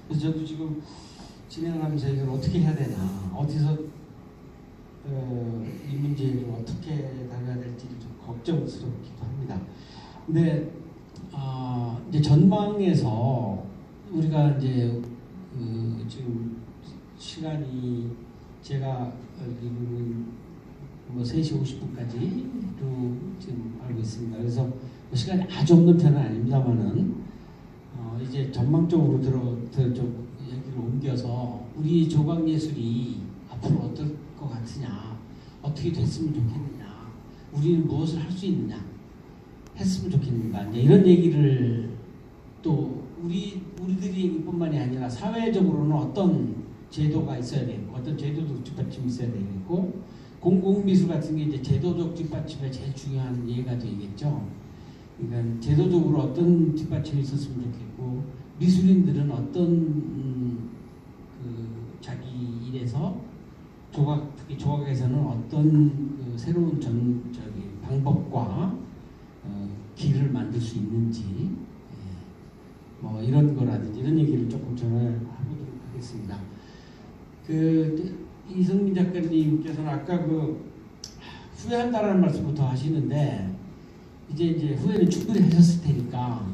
그래서 저도 지금 진행하면서 이걸 어떻게 해야 되나, 어디서 이 문제를 어떻게 다뤄야 될지를 좀 걱정스럽기도 합니다. 근데 이제 전망에서 우리가 이제 지금 시간이 제가 알기로는 뭐 3시 50분까지로 지금 알고 있습니다. 그래서 시간이 아주 없는 편은 아닙니다만은 이제 전망적으로 좀 얘기를 옮겨서 우리 조각 예술이 앞으로 어떨 것 같으냐, 어떻게 됐으면 좋겠느냐, 우리는 무엇을 할 수 있느냐, 했으면 좋겠는가, 이제 이런 얘기를 또 우리들이뿐만이 아니라 사회적으로는 어떤 제도가 있어야 되고, 어떤 제도적 뒷받침이 있어야 되겠고, 공공미술 같은 게 이제 제도적 뒷받침에 제일 중요한 예가 되겠죠. 그러니까 제도적으로 어떤 뒷받침이 있었으면 좋겠고, 미술인들은 어떤 자기 일에서 특히 조각에서는 어떤 새로운 방법과 길을 만들 수 있는지, 뭐 이런 거라든지 이런 얘기를 조금 전해보도록 하겠습니다. 이성민 작가님께서는 아까 후회한다라는 말씀부터 하시는데, 이제 후회는 충분히 하셨을 테니까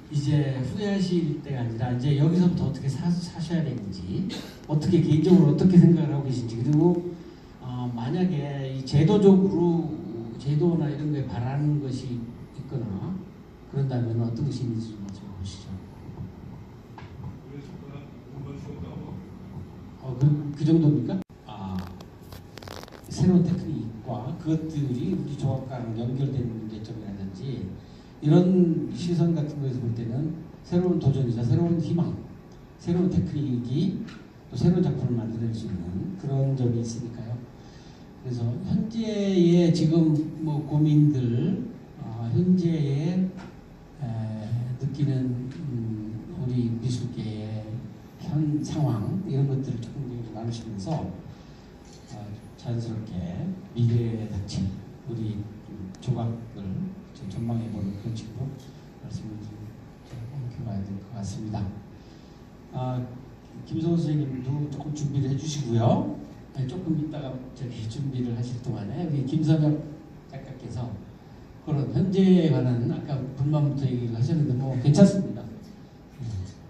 이제 후회하실 때가 아니라 이제 여기서부터 어떻게 사셔야 되는지, 어떻게 개인적으로 어떻게 생각을 하고 계신지, 그리고 만약에 이 제도나 이런 거에 바라는 것이 있거나 그런다면 어떤 것이 있는지 좀 여쭤보시죠. 그 정도입니까? 새로운 테크닉과 그것들이 우리 조각과랑 연결되는 문제점이라든지 이런 시선 같은 거에서 볼 때는 새로운 도전이자 새로운 희망, 새로운 테크닉이 또 새로운 작품을 만들어낼 수 있는 그런 점이 있으니까요. 그래서 현재의 지금 뭐 고민들, 현재의 느끼는 우리 미술계의 현 상황, 이런 것들을 조금 나누시면서 자연스럽게 미래에 닥친 우리 조각을 전망해보는 그런 식으로 말씀을 좀 옮겨봐야 될 것 같습니다. 김성호 선생님도 조금 준비를 해주시고요. 조금 이따가 준비를 하실 동안에 우리 김선혁 작가께서 그런 현재에 관한 아까 불만부터 얘기를 하셨는데 뭐 괜찮습니다.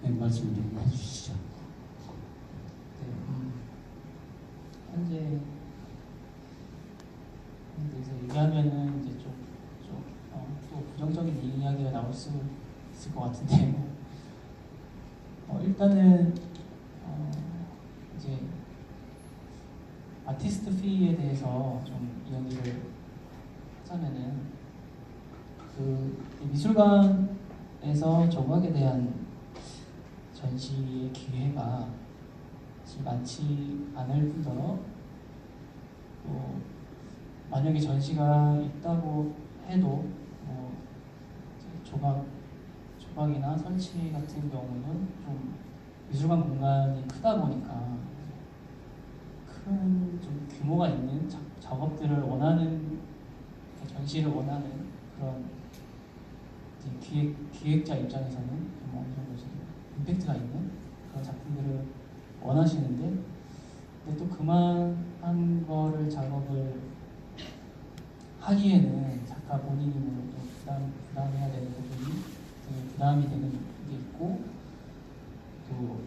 말씀을 좀 해주시죠. 현재 그래서 얘기하면은 이제 또 부정적인 이야기가 나올 수 있을 것 같은데, 일단은 이제 아티스트 피에 대해서 좀 이야기를 하자면은 미술관에서 조각에 대한 전시의 기회가 사실 많지 않을 뿐더러, 또 만약에 전시가 있다고 해도 조각이나 설치 같은 경우는 좀 미술관 공간이 크다 보니까 큰 좀 규모가 있는 작업들을 원하는, 전시를 원하는 그런 기획자 입장에서는 좀 어느 정도 임팩트가 있는 그런 작품들을 원하시는데, 근데 또 그만한 거를 작업을 하기에는 작가 본인이 좀 부담해야 되는 부분이 되게 부담이 되는 게 있고, 또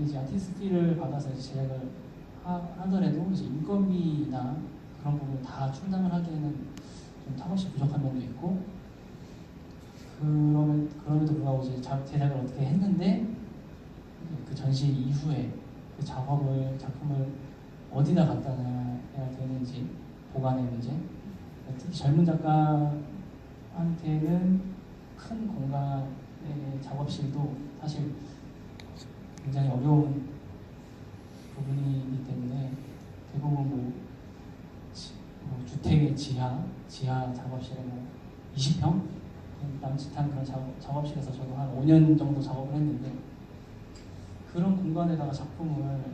이제 아티스트를 받아서 제작을 하더라도 이제 인건비나 그런 부분을 다 충당을 하기에는 좀 턱없이 부족한 면도 있고, 그럼에도 불구하고 이제 제작을 어떻게 했는데 그 전시 이후에 그 작품을 어디다 갖다 놔야 되는지, 보관의 문제, 특히 젊은 작가한테는 큰 공간의 작업실도 사실 굉장히 어려운 부분이기 때문에 대부분 뭐 주택의 지하 작업실에 20평 남짓한 그런 작업실에서 저도 한 5년 정도 작업을 했는데, 그런 공간에다가 작품을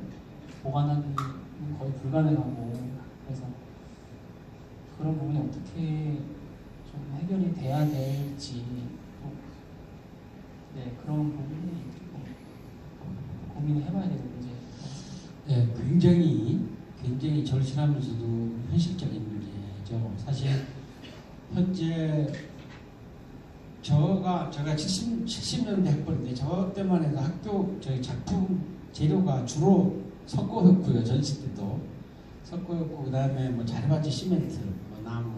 보관하기 거의 불가능하고, 그래서 그런 부분이 어떻게 좀 해결이 돼야 될지, 네, 그런 부분이 조금 고민을 해봐야 되는 문제. 네, 굉장히 절실하면서도 현실적인 문제죠. 사실 현재 제가 70년대 학번인데 저 때만 해도 학교 저희 작품 재료가 주로 석고였고요. 전시 때도 석고였고, 그다음에 뭐 자르바지 시멘트, 뭐 나무,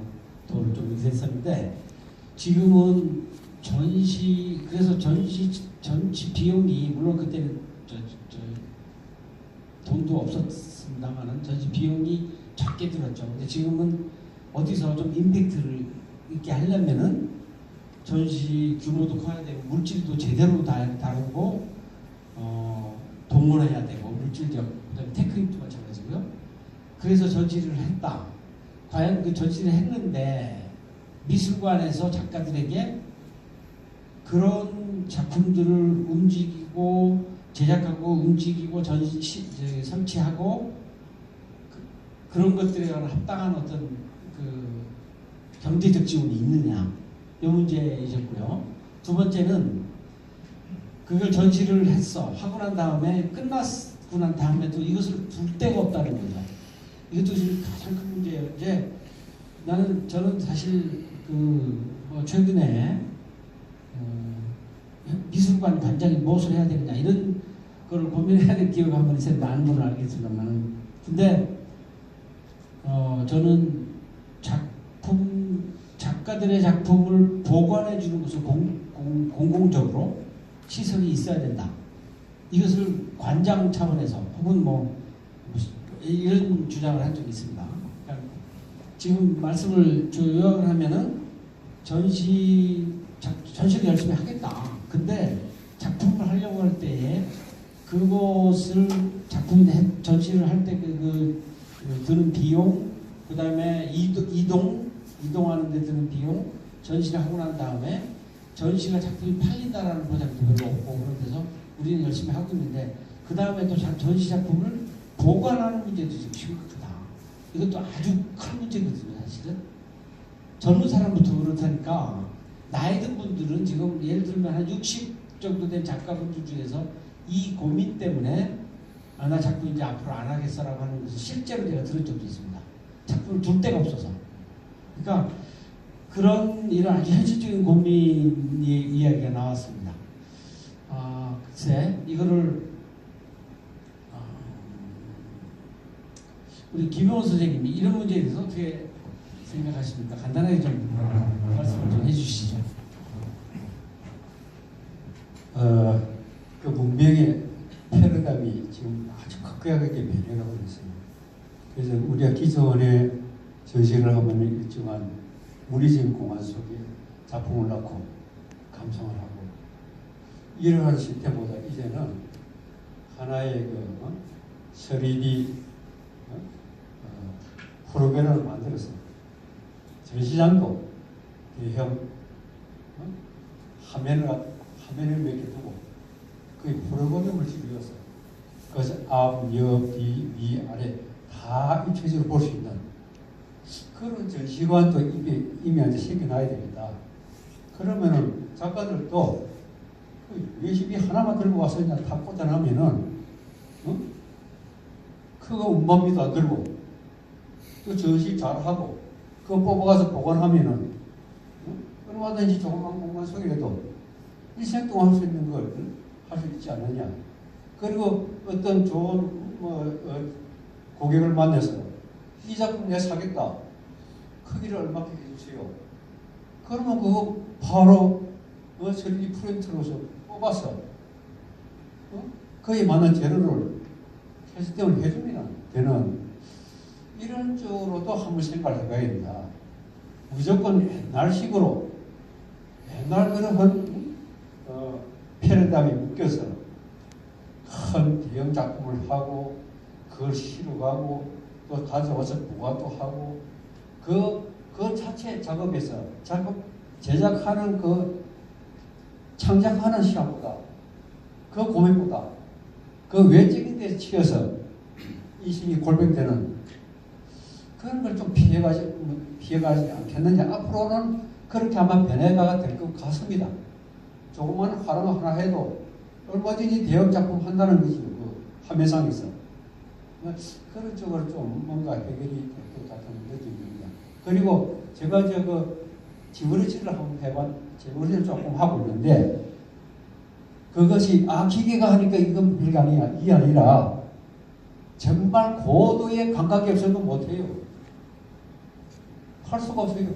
돌 좀 이렇게 했었는데, 지금은 그래서 전시 비용이, 물론 그때는 돈도 없었습니다만은 전시 비용이 작게 들었죠. 근데 지금은 어디서 좀 임팩트를 있게 하려면은 전시 규모도 커야 되고, 물질도 제대로 다루고, 동원해야 되고, 물질적, 그다음에 테크닉도 마찬가지고요. 그래서 전시를 했다. 과연 그 전시를 했는데 미술관에서 작가들에게 그런 작품들을 움직이고 제작하고 움직이고 설치하고 그런 것들에 관한 합당한 어떤 그 경제적 지원이 있느냐, 이 문제이셨고요. 두 번째는 그걸 전시를 하고 난 다음에 끝났고 난 다음에도 이것을 둘 데가 없다는 거죠. 이것도 지금 가장 큰 문제예요. 이제 저는 사실 최근에 미술관 관장이 무엇을 해야 되느냐 이런 거를 고민해야 될 기회가 한 번 있었는데 아는 분은 알겠습니다만, 근데 저는 작가들의 작품을 보관해 주는 것을 공공적으로 시설이 있어야 된다. 이것을 관장 차원에서 혹은 뭐 이런 주장을 한 적이 있습니다. 그러니까 지금 말씀을 요약을 하면은 전시를 열심히 하겠다. 근데 작품을 하려고 할 때에 그것을 전시를 할 때 드는 비용, 그 다음에 이동하는 데 드는 비용, 전시를 하고 난 다음에 전시가 작품이 팔린다라는 보장도 별로 없고, 그런 데서 우리는 열심히 하고 있는데, 그 다음에 또 전시 작품을 보관하는 문제도 지금 심각하다. 이것도 아주 큰 문제거든요, 사실은. 젊은 사람부터 그렇다니까, 나이 든 분들은 지금 예를 들면 한 60 정도 된 작가분들 중에서 이 고민 때문에 나 자꾸 이제 앞으로 안 하겠어라고 하는 것을 실제로 제가 들은 적도 있습니다. 작품을 둘 데가 없어서. 그러니까 그런 이런 아주 현실적인 고민 이야기가 나왔습니다. 글쎄 이거를 우리 김용호 선생님이 이런 문제에 대해서 어떻게 생각하십니까? 간단하게 좀 말씀을 좀 해주시죠. 그 문명의 패러다임이 지금 아주 극악하게 변해가고 있습니다. 그래서 우리가 기존에 전시를 하면 일정한 물리적인 공간 속에 작품을 넣고 감상을 하고 이러한 시스템보다 이제는 하나의 3D 프로그램을 만들어서 전시장도 대형 화면을 몇 개 두고 그 프로그램을 지어서 그래서 앞, 옆, 뒤, 위, 아래 다 입체적으로 볼 수 있는 그런 전시관도 이미 이제 생겨나야 됩니다. 그러면은 작가들도 USB 하나만 들고 와서 그냥 다 꽂아놓으면은 그거 운반비도 안 들고 또 전시 잘하고 그거 뽑아가서 보관하면은 얼마든지 조그만 공간 속에라도 일생 동안 할 수 있는 걸 할 수 있지 않느냐. 그리고 어떤 좋은 고객을 만나서 이 작품 내가 사겠다. 크기를 얼마큼 해주세요. 그러면 그거 바로 3D 프린터로서 뽑아서 그에 맞는 재료를 캐스팅을 해주면 되는 이런 쪽으로도 한번 생각을 해봐야 된다. 무조건 옛날식으로 옛날 그런 패러다임에 묶여서 큰 대형 작품을 하고 그걸 실어가고 또 가져와서 보관도 하고 그 자체 작업에서 제작하는 창작하는 시간보다 그 고민보다 그 외적인 데서 치여서 인심이 골병되는 그런 걸 좀 피해가지 않겠느냐. 앞으로는 그렇게 아마 변해가야 될 것 같습니다. 조그만 화랑 하나 해도 얼마든지 대형 작품 한다는 거죠. 그 화면상에서. 그런 쪽으로 좀 뭔가 해결이 될 것 같은 느낌입니다. 그리고 제가 지브리지를 한번 지브리지를 조금 하고 있는데 그것이 기계가 하니까 이건 별게 아니야. 이게 아니라 정말 고도의 감각이 없어도 못해요. 할 수가 없어요.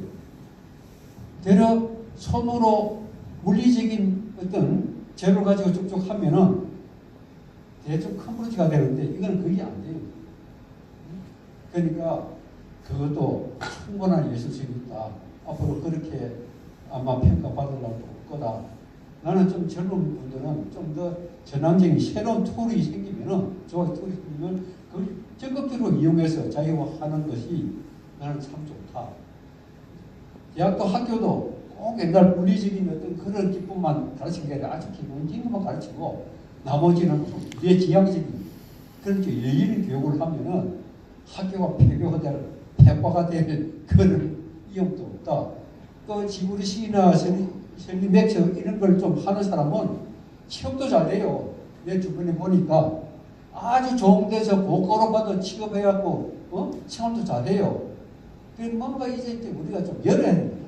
되려 손으로 물리적인 어떤 재료를 가지고 쭉쭉 하면은 대충 컴프로지가 되는데 이건 거의 안 돼요. 그러니까 그것도 충분한 예술성이 있다. 앞으로 그렇게 아마 평가받으려고 거다. 나는 좀 젊은 분들은 좀 더 전환적인 새로운 툴이 생기면은 툴이 생기면 그걸 적극적으로 이용해서 자유화하는 것이 나는 참 좋다. 대학도 학교도 꼭 옛날 물리적인 어떤 그런 기법만 가르치는 게 아니라 아주 기본적인 것만 가르치고 나머지는 내 지향적인 그런 여유 있는 교육을 하면은 학교가 폐과가 될 그런 위험도 없다. 그 지브리시나 셀리맥스 이런 걸 좀 하는 사람은 취업도 잘 돼요. 내 주변에 보니까 아주 좋은 데서 고가로 받아 취업해갖고 생활도 잘 해요. 그래서 뭔가 이제 우리가 좀 열어야 됩니다.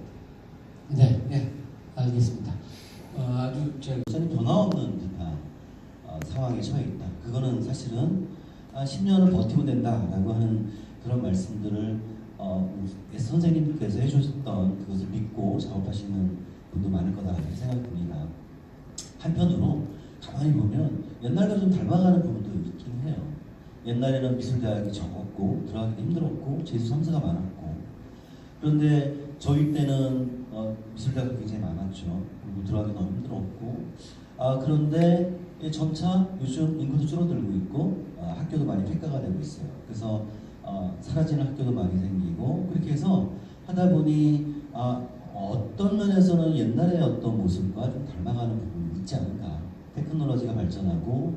네, 알겠습니다. 아주 전이 더 나오는 듯한 상황에 처해 있다. 그거는 사실은 10년을 버티면 된다라고 하는 그런 말씀들을 선생님께서 해주셨던 그것을 믿고 작업하시는 분도 많을 거다 이렇게 생각됩니다. 한편으로 가만히 보면 옛날과 좀 닮아가는 부분도 있긴 해요. 옛날에는 미술대학이 적었고 들어가기 힘들었고 재수 삼수가 많았고 그런데 저희 때는 미술대학이 굉장히 많았죠. 그리고 들어가기 너무 힘들었고 그런데 점차 요즘 인구도 줄어들고 있고 학교도 많이 폐가가 되고 있어요. 그래서 사라지는 학교도 많이 생기고 그렇게 해서 하다 보니 어떤 면에서는 옛날의 어떤 모습과 좀 닮아가는 부분이 있지 않은가. 테크놀로지가 발전하고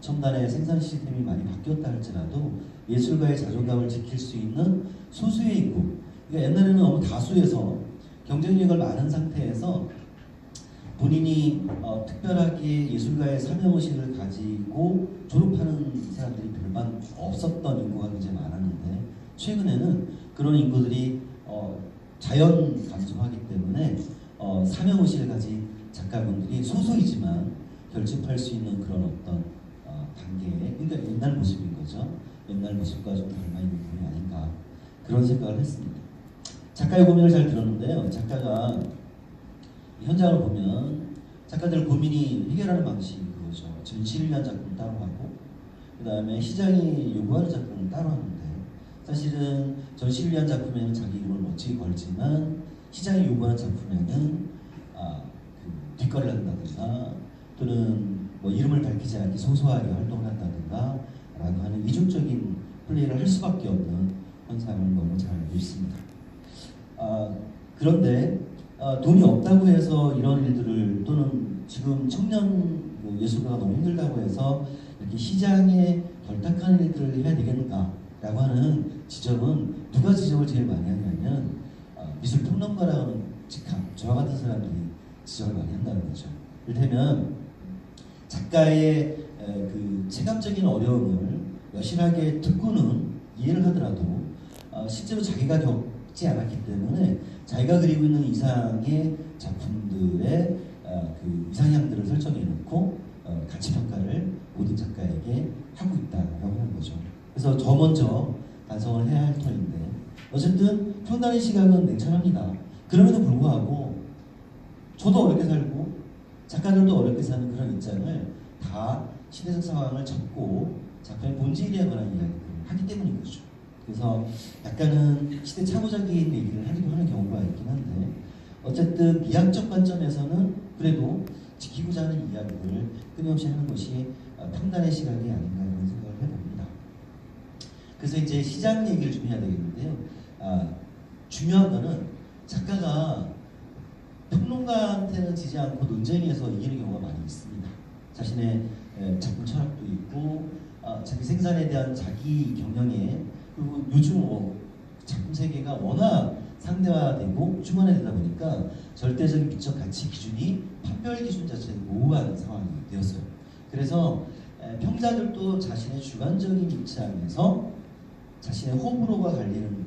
첨단의 생산 시스템이 많이 바뀌었다 할지라도 예술가의 자존감을 지킬 수 있는 소수의 인구. 그러니까 옛날에는 너무 다수에서 경쟁력을 많은 상태에서 본인이 특별하게 예술가의 사명의식을 가지고 졸업하는 사람들이 별반 없었던 인구가 굉장히 많았는데 최근에는 그런 인구들이 자연 감소하기 때문에 사명의식을 가진 작가분들이 소수이지만 결집할 수 있는 그런 어떤 단계의 그러니까 옛날 모습인 거죠. 옛날 모습과 좀 닮아 있는 부분이 아닌가 그런 생각을 했습니다. 작가의 고민을 잘 들었는데요. 작가가 현장을 보면 작가들 고민이 해결하는 방식이 그거죠. 전시를 위한 작품 따로 하고 그 다음에 시장이 요구하는 작품은 따로 하는데 사실은 전시를 위한 작품에는 자기 이름을 멋지게 걸지만 시장이 요구하는 작품에는 그 뒷거리를 한다든가 또는 뭐 이름을 밝히지 않게 소소하게 활동을 한다든가 라고 하는 이중적인 플레이를 할 수밖에 없는 현상을 너무 잘 알고 있습니다. 그런데 돈이 없다고 해서 이런 일들을 또는 지금 청년 예술가가 너무 힘들다고 해서 이렇게 시장에 결탁하는 일들을 해야 되겠는가라고 하는 지적은 누가 지적을 제일 많이 하냐면 미술평론가라는 직함 저와 같은 사람들이 지적을 많이 한다는 거죠. 이를테면 작가의 그 체감적인 어려움을 여실하게 듣고는 이해를 하더라도 실제로 자기가 겪지 않았기 때문에 자기가 그리고 있는 이상의 작품들의 그 이상향들을 설정해 놓고 가치 평가를 모든 작가에게 하고 있다라고 하는 거죠. 그래서 저 먼저 반성을 해야 할 터인데 어쨌든 평단의 시각은 냉철합니다. 그럼에도 불구하고 저도 어렵게 살고 작가들도 어렵게 사는 그런 입장을 다 시대적 상황을 접고 작품의 본질에 관한 이야기를 하기 때문인 거죠. 그래서 약간은 시대 착오적인 얘기를 하기도 하는 경우가 있긴 한데 어쨌든 미학적 관점에서는 그래도 지키고자 하는 이야기를 끊임없이 하는 것이 평단의 시각이 아닌가 이런 생각을 해봅니다. 그래서 이제 시장 얘기를 좀 해야 되겠는데요. 중요한 거는 작가가 평론가한테는 지지 않고 논쟁에서 이기는 경우가 많이 있습니다. 자신의 작품 철학도 있고 자기 생산에 대한 자기 경영에 그리고 요즘 작품 세계가 워낙 상대화되고 주관화되다 보니까 절대적인 미적 가치 기준이 판별 기준 자체를 모호한 상황이 되었어요. 그래서 평자들도 자신의 주관적인 입장에서 자신의 호불호가 갈리는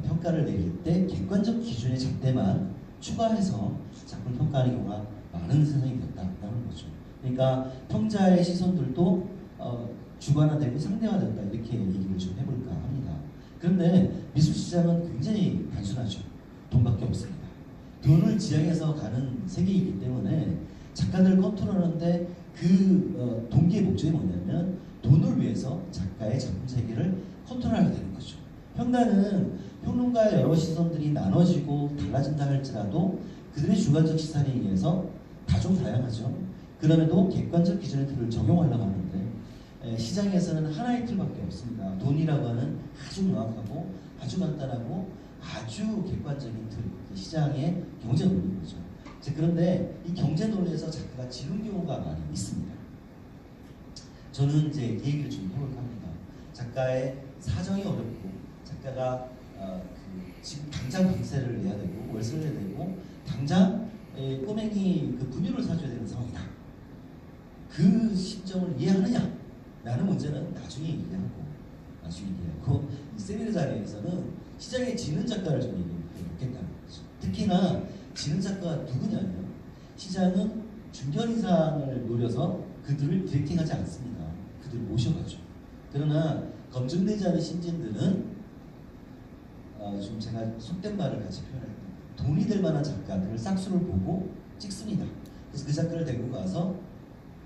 평가를 내릴 때 객관적 기준의 잣대만 추가해서 작품을 평가하는 경우가 많은 세상이 됐다라는 거죠. 그러니까 평자의 시선들도 주관화되고 상대화됐다 이렇게 얘기를 좀 해볼까 합니다. 그런데 미술 시장은 굉장히 단순하죠. 돈밖에 없습니다. 돈을 지향해서 가는 세계이기 때문에 작가들을 컨트롤하는데 그 동기의 목적이 뭐냐면 돈을 위해서 작가의 작품 세계를 컨트롤하게 되는 거죠. 평단은 평론가의 여러 시선들이 나눠지고 달라진다 할지라도 그들의 주관적 시선에 의해서 다종 다양하죠. 그럼에도 객관적 기준의 틀을 적용하려고 하는데 시장에서는 하나의 틀밖에 없습니다. 돈이라고 하는 아주 명확하고 아주 간단하고 아주 객관적인 틀, 시장의 경제 논리인 거죠. 그런데 이 경제 논리에서 작가가 지는 경우가 많이 있습니다. 저는 이제 얘기를 좀 해볼까 합니다. 작가의 사정이 어렵고 작가가 지금 당장 방세를 내야 되고 월세를 내야 되고 당장 꼬맹이 그 분유를 사줘야 되는 상황이다. 그 심정을 이해하느냐? 라는 문제는 나중에 얘기하고 이 세미나 자리에서는 시장에 지는 작가를 좀 얘기해보겠다는 거죠. 특히나 지는 작가가 누구냐면 시장은 중견 이상을 노려서 그들을 디렉팅하지 않습니다. 그들을 모셔가죠. 그러나 검증되지 않은 신진들은 좀 제가 속된 말을 같이 표현할게요. 돈이 될 만한 작가들을 싹수를 보고 찍습니다. 그래서 그 작가를 데리고 가서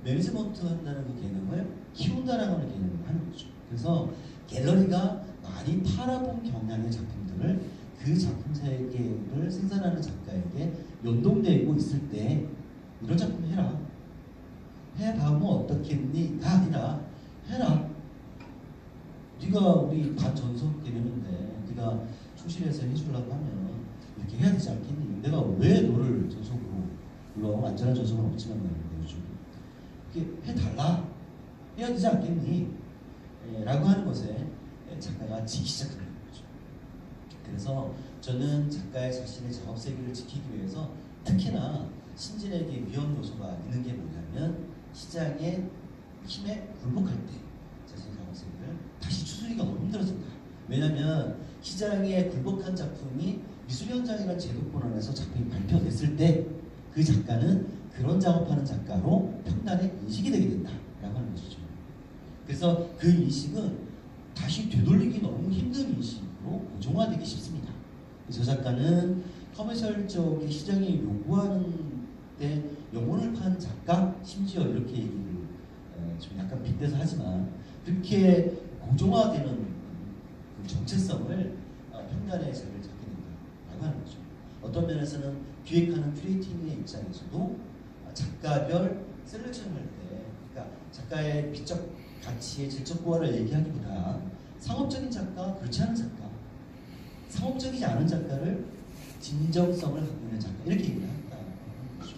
매니지먼트 한다는 그 개념을 키운다라는 개념을 하는 거죠. 그래서 갤러리가 많이 팔아본 경향의 작품들을 그 작품 세계를 생산하는 작가에게 연동되고 있을 때 이런 작품 해라. 해봐면 어떻겠니? 가 아니라 해라. 네가 우리 반전속 개념인데 네가 충실해서 해주려고 하면 이렇게 해야 되지 않겠니? 내가 왜 너를 전속으로 물론 완전한 전속은 없지만 말이에요. 요즘 이렇게 해달라. 해야 되지 않겠니? 라고 하는 것에 작가가 지기 시작하는 거죠. 그래서 저는 작가의 자신의 작업 세계를 지키기 위해서 특히나 신진에게 위험 요소가 있는 게 뭐냐면 시장의 힘에 굴복할 때 자신의 작업 세계를 다시 추스리기가 너무 힘들어진다. 왜냐하면 시장에 굴복한 작품이 미술 현장이라는 제도권 안에서 작품이 발표됐을 때 그 작가는 그런 작업하는 작가로 평단에 인식이 되게 된다라고 하는 것이죠. 그래서 그 인식은 다시 되돌리기 너무 힘든 인식으로 고정화되기 쉽습니다. 저 작가는 커머셜적인 시장이 요구하는 때 영혼을 판 작가, 심지어 이렇게 얘기를 좀 약간 빗대서 하지만 그렇게 고정화되는 그 정체성을 평단의 자리를 잡게 된다라고 하는 거죠. 어떤 면에서는 기획하는 큐레이팅의 입장에서도 작가별 셀렉션을 할 때, 그러니까 작가의 미적 가치의 질적 고하를 얘기하기보다 상업적인 작가, 그렇지 않은 작가, 상업적이지 않은 작가를 진정성을 갖고 있는 작가 이렇게 얘기를 한다는 거죠.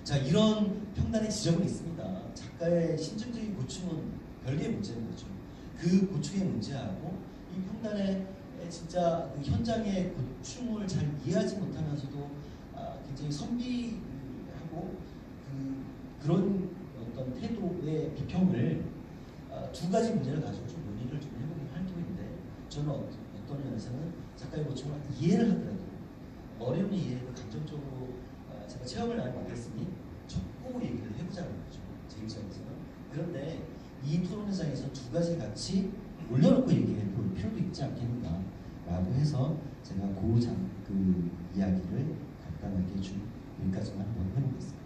자, 이런 평단의 지적은 있습니다. 작가의 심증적인 고충은 별개의 문제인 거죠. 그 고충의 문제하고 이 평단의 진짜 그 현장의 고충을 잘 이해하지 못하면서도 굉장히 선비하고 그런 어떤 태도의 비평을 두 가지 문제를 가지고 좀 논의를 좀 해보긴 할 터인데 저는 어떤 면에서는 작가의 고충을 이해를 하더라도 어려운 이해를 감정적으로 제가 체험을 많이 받았으니 적고 얘기를 해보자는 거죠. 제 입장에서는. 그런데 이 토론회장에서 두 가지 같이 올려놓고 얘기해 볼 필요도 있지 않겠는가 라고 해서 제가 그 이야기를 간단하게 좀 여기까지만 한번 해보겠습니다.